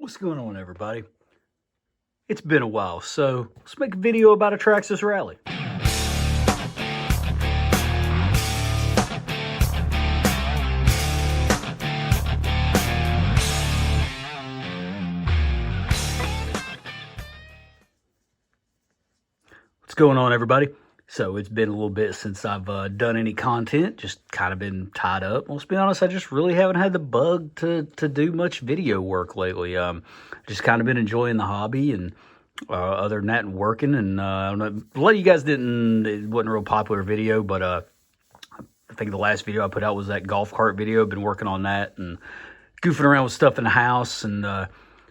What's going on, everybody? It's been a while, so let's make a video about a Traxxas Rally. What's going on, everybody? So it's been a little bit since I've done any content, just kind of been tied up. Let's be honest, I just really haven't had the bug to do much video work lately. Just kind of been enjoying the hobby, and other than that, and working. And I don't know, a lot of you guys didn't, it wasn't a real popular video, but I think the last video I put out was that golf cart video. I've been working on that and goofing around with stuff in the house, and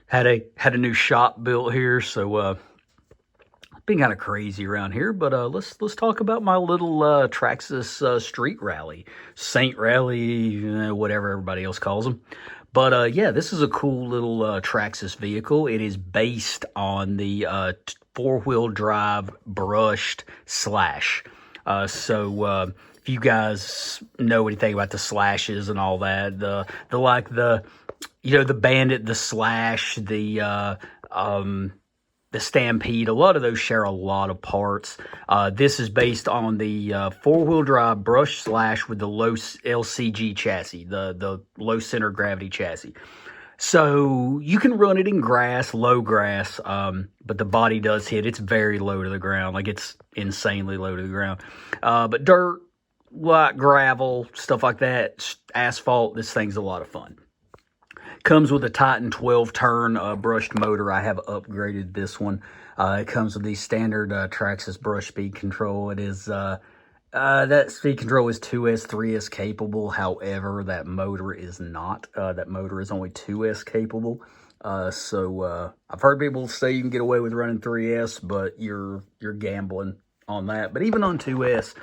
had a new shop built here, so been kind of crazy around here. But let's talk about my little Traxxas street rally, Saint Rally, whatever everybody else calls them. But yeah, this is a cool little Traxxas vehicle. It is based on the four-wheel drive brushed Slash. So if you guys know anything about the Slashes and all that, the Bandit, the Slash, the Stampede, a lot of those share a lot of parts. This is based on the four-wheel drive brush Slash with the low LCG chassis, the low center gravity chassis. So you can run it in grass, low grass, but the body does hit. It's very low to the ground, like it's insanely low to the ground. But dirt, light gravel, stuff like that, asphalt, this thing's a lot of fun. Comes with a Titan 12-turn brushed motor. I have upgraded this one. It comes with the standard Traxxas brush speed control. It is that speed control is 2S, 3S capable. However, that motor is not. That motor is only 2S capable. So I've heard people say you can get away with running 3S, but you're gambling on that. But even on 2S,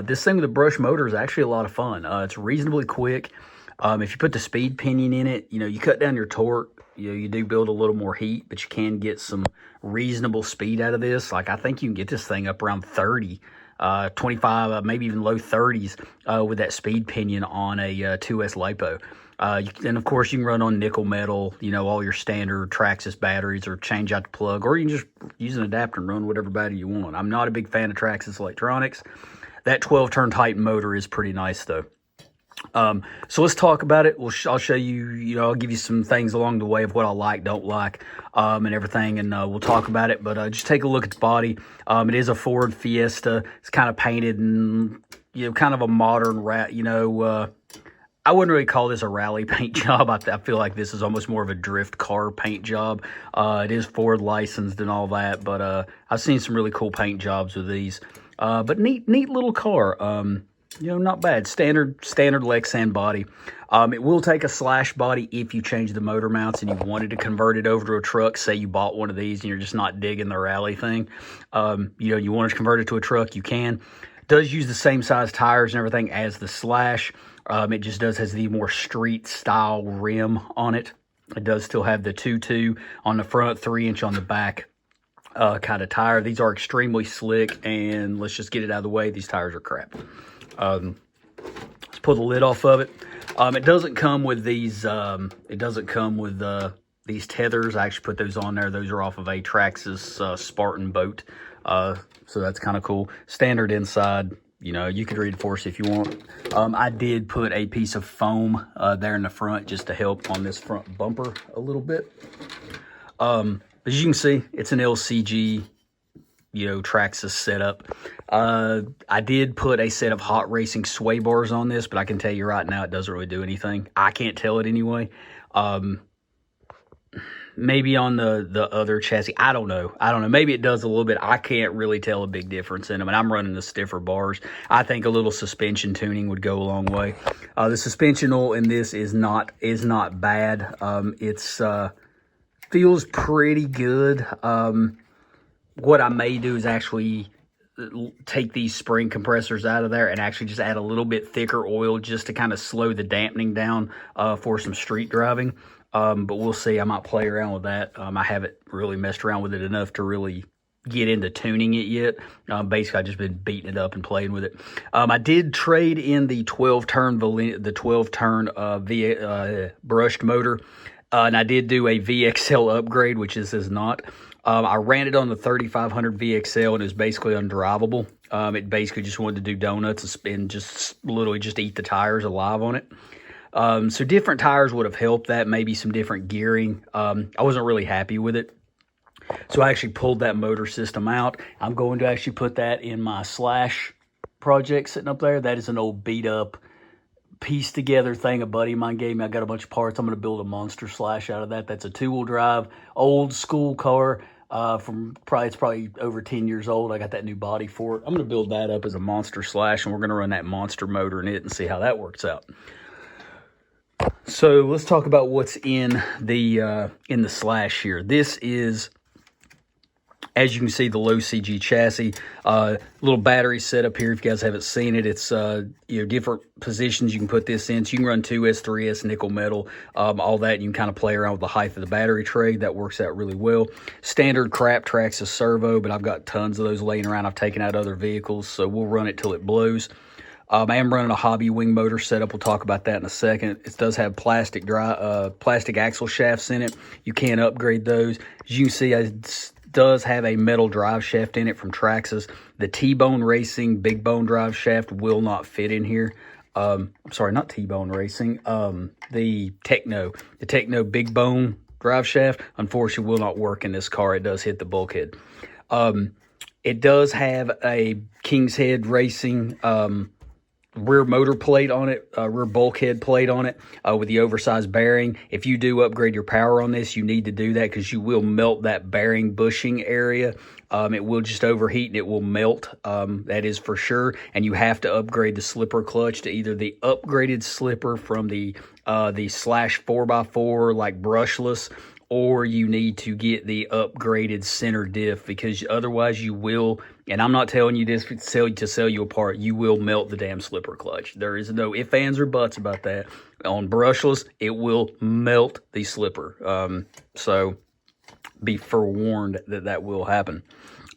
this thing with the brush motor is actually a lot of fun. It's reasonably quick. If you put the speed pinion in it, you cut down your torque. You do build a little more heat, but you can get some reasonable speed out of this. Like, I think you can get this thing up around 30, 25, maybe even low 30s with that speed pinion on a 2S LiPo. And of course, you can run on nickel metal, all your standard Traxxas batteries, or change out the plug, or you can just use an adapter and run whatever battery you want. I'm not a big fan of Traxxas electronics. That 12-turn Titan motor is pretty nice, though. So let's talk about it. I'll show you, I'll give you some things along the way of what I like, don't like, and everything, and we'll talk about it. But just take a look at the body. It is a Ford Fiesta. It's kind of painted in, kind of a modern I wouldn't really call this a rally paint job. I feel like this is almost more of a drift car paint job. It is Ford licensed and all that, but I've seen some really cool paint jobs with these. But neat little car. Not bad. Standard Lexan body. It will take a Slash body if you change the motor mounts and you wanted to convert it over to a truck. Say you bought one of these and you're just not digging the rally thing. You want to convert it to a truck, you can. It does use the same size tires and everything as the Slash. It just has the more street style rim on it. It does still have the 2.2 on the front, 3-inch on the back. Kind of tire. These are extremely slick, and let's just get it out of the way. These tires are crap. Let's pull the lid off of it. It doesn't come with these. It doesn't come with these tethers. I actually put those on there. Those are off of a Traxxas Spartan boat. So that's kind of cool. Standard inside. You could read it for us if you want. I did put a piece of foam there in the front just to help on this front bumper a little bit. As you can see, it's an LCG, Traxxas setup. I did put a set of hot racing sway bars on this, but I can tell you right now, it doesn't really do anything. I can't tell it anyway. Maybe on the other chassis, I don't know. Maybe it does a little bit. I can't really tell a big difference in them, and I'm running the stiffer bars. I think a little suspension tuning would go a long way. The suspension oil in this is not bad. It's feels pretty good. What I may do is actually take these spring compressors out of there and actually just add a little bit thicker oil just to kind of slow the dampening down for some street driving. But we'll see. I might play around with that. I haven't really messed around with it enough to really get into tuning it yet. Basically, I've just been beating it up and playing with it. I did trade in the 12-turn brushed motor And I did do a VXL upgrade, which this is not. I ran it on the 3500 VXL, and it was basically undrivable. It basically just wanted to do donuts and just literally just eat the tires alive on it. So different tires would have helped that, maybe some different gearing. I wasn't really happy with it. So I actually pulled that motor system out. I'm going to actually put that in my Slash project sitting up there. That is an old beat up, pieced together thing a buddy of mine gave me. I got a bunch of parts. I'm going to build a monster Slash out of that. That's a 2-wheel drive, old school car. It's probably over 10 years old. I got that new body for it. I'm going to build that up as a monster Slash, and we're going to run that monster motor in it and see how that works out. So let's talk about what's in the Slash here. This is, as you can see, the low CG chassis. Little battery setup here. If you guys haven't seen it, it's different positions you can put this in. So you can run 2S, 3S, nickel metal, all that. You can kind of play around with the height of the battery tray. That works out really well. Standard crap Traxxas servo, but I've got tons of those laying around. I've taken out other vehicles, so we'll run it till it blows. I am running a Hobbywing motor setup. We'll talk about that in a second. It does have plastic axle shafts in it. You can upgrade those. As you can see, it does have a metal drive shaft in it from Traxxas. The T-Bone Racing Big Bone drive shaft will not fit in here. I'm sorry, not T-Bone Racing. The Techno Big Bone drive shaft, unfortunately, will not work in this car. It does hit the bulkhead. It does have a kingshead Racing rear motor plate on it, rear bulkhead plate on it with the oversized bearing. If you do upgrade your power on this, you need to do that because you will melt that bearing bushing area. It will just overheat and it will melt. That is for sure. And you have to upgrade the slipper clutch to either the upgraded slipper from the Slash 4x4 like brushless, or you need to get the upgraded center diff, because otherwise you will, and I'm not telling you this to sell you apart, you will melt the damn slipper clutch. There is no ifs, ands, or buts about that. On brushless, it will melt the slipper. So be forewarned that will happen.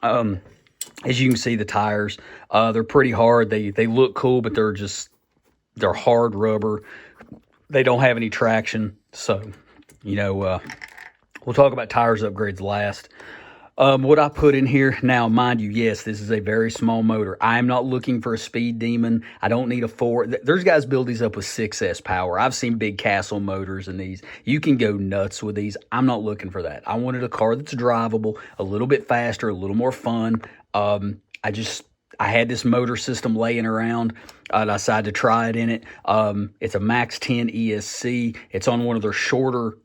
As you can see, the tires, they're pretty hard. They look cool, but they're hard rubber. They don't have any traction. So, we'll talk about tires upgrades last. What I put in here, now mind you, yes, this is a very small motor. I'm not looking for a speed demon. I don't need a 4. There's guys build these up with 6S power. I've seen big Castle motors in these. You can go nuts with these. I'm not looking for that. I wanted a car that's drivable, a little bit faster, a little more fun. I had this motor system laying around. I decided to try it in it. It's a Max 10 ESC. It's on one of their shorter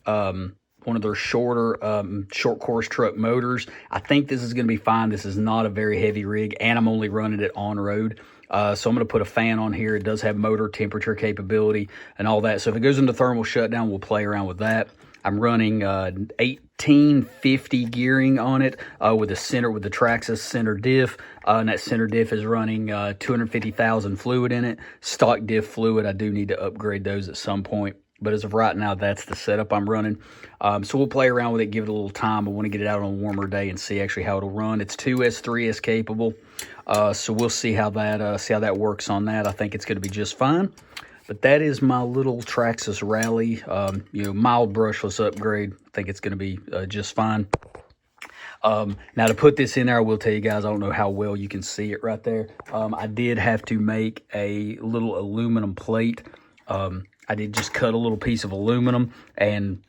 short course truck motors. I think this is going to be fine. This is not a very heavy rig, and I'm only running it on road. So I'm going to put a fan on here. It does have motor temperature capability and all that. So if it goes into thermal shutdown, we'll play around with that. I'm running 1850 gearing on it with the Traxxas center diff, and that center diff is running 250,000 fluid in it. Stock diff fluid, I do need to upgrade those at some point. But as of right now, that's the setup I'm running. So we'll play around with it, give it a little time. I want to get it out on a warmer day and see actually how it'll run. It's 2S, 3S capable. So we'll see how that works on that. I think it's going to be just fine. But that is my little Traxxas Rally, mild brushless upgrade. I think it's going to be just fine. Now to put this in there, I will tell you guys, I don't know how well you can see it right there. I did have to make a little aluminum plate. I did just cut a little piece of aluminum and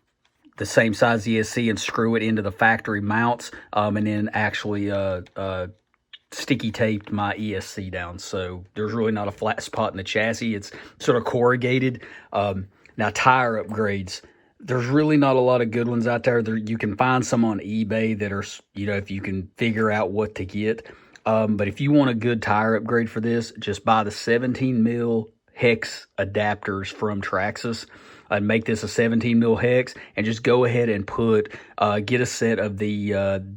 the same size ESC and screw it into the factory mounts, and then actually sticky taped my ESC down. So there's really not a flat spot in the chassis. It's sort of corrugated. Now tire upgrades, there's really not a lot of good ones out there. You can find some on eBay that are, if you can figure out what to get. But if you want a good tire upgrade for this, just buy the 17 mil hex adapters from Traxxas and make this a 17 mil hex, and just go ahead and get a set of the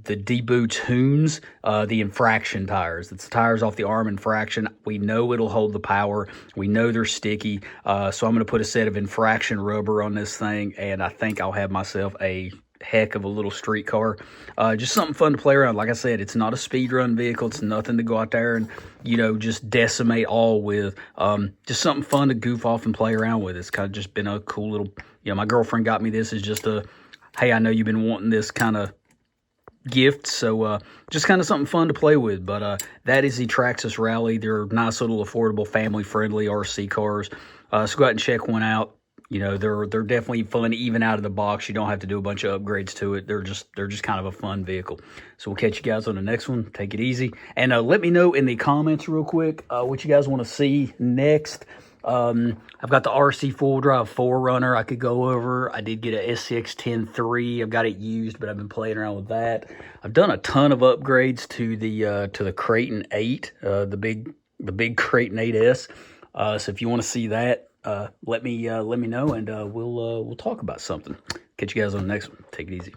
Debu Tunes, the Infraction tires. It's the tires off the Arrma Infraction. We know it'll hold the power. We know they're sticky. So I'm going to put a set of Infraction rubber on this thing, and I think I'll have myself a heck of a little street car. Just something fun to play around. Like I said, it's not a speed run vehicle. It's nothing to go out there and just decimate all with. Just something fun to goof off and play around with. It's kind of just been a cool little You know, my girlfriend got me this as just a, hey, I know you've been wanting this kind of gift, so just kind of something fun to play with. But that is the Traxxas Rally. They're nice little affordable, family-friendly RC cars. So go out and check one out. You know, they're definitely fun, even out of the box. You don't have to do a bunch of upgrades to it. They're just kind of a fun vehicle. So we'll catch you guys on the next one. Take it easy, and let me know in the comments real quick what you guys want to see next. I've got the RC full drive 4Runner I could go over. I did get a SCX 10.3. I've got it used, but I've been playing around with that. I've done a ton of upgrades to the Creighton 8, the big Creighton 8S. So if you want to see that, let me know, and we'll talk about something. Catch you guys on the next one. Take it easy.